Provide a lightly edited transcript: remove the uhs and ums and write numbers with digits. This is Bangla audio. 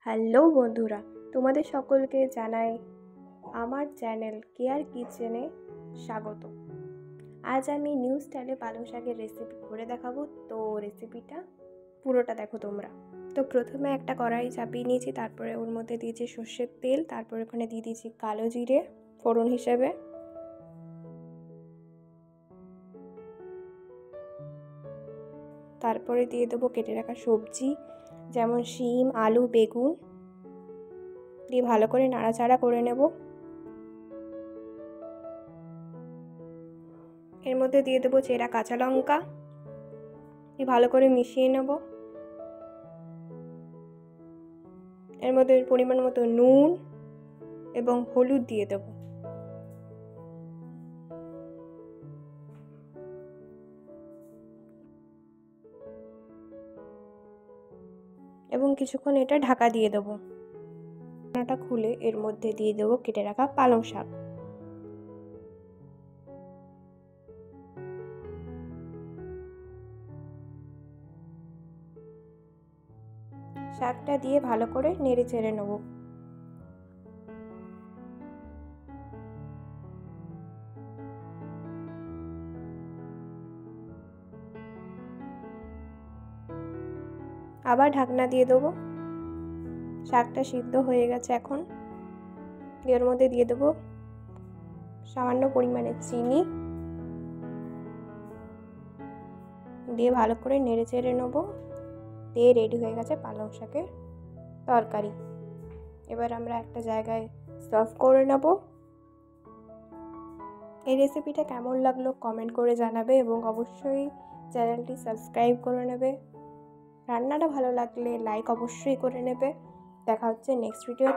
হ্যালো বন্ধুরা, তোমাদের সকলকে জানাই আমার চ্যানেল কেয়ার কিচেনে স্বাগত। আজ আমি নিউ স্টাইলে পালং শাকের রেসিপি করে দেখাবো। তো রেসিপিটা পুরোটা দেখো তোমরা। তো প্রথমে একটা কড়াই চাপিয়ে নিয়েছি, তারপরে ওর মধ্যে দিয়েছি সর্ষের তেল, তারপরে ওখানে দিয়ে দিয়েছি কালো জিরে ফোড়ন হিসেবে। তারপরে দিয়ে দেবো কেটে রাখা সবজি, যেমন শিম, আলু, বেগুন দিয়ে ভালো করে নাড়াচাড়া করে নেব। এর মধ্যে দিয়ে দেবো চেরা কাঁচা লঙ্কা, দিয়ে ভালো করে মিশিয়ে নেব। এর মধ্যে পরিমাণ মতো নুন এবং হলুদ দিয়ে দেব। এবং কিছুক্ষণ এটা ঢাকা দিয়ে দেবো। ঢাকনাটা খুলে এর মধ্যে দিয়ে দেবো কেটে রাখা পালং শাক। শাকটা দিয়ে ভালো করে নেড়ে চেড়ে নেব। আবার ঢাকনা দিয়ে দেবো। শাকটা সিদ্ধ হয়ে গেছে। এখন এর মধ্যে দিয়ে দেবো সামান্য পরিমাণে চিনি, দিয়ে ভালো করে নেড়ে চেড়ে নেবো। দিয়ে রেডি হয়ে গেছে পালং শাকের তরকারি। এবার আমরা একটা জায়গায় সার্ভ করে নেব। এই রেসিপিটা কেমন লাগলো কমেন্ট করে জানাবে এবং অবশ্যই চ্যানেলটি সাবস্ক্রাইব করে নেবে। রান্নাটা ভালো লাগলে লাইক অবশ্যই করে নেবে। দেখা হচ্ছে নেক্সট ভিডিও।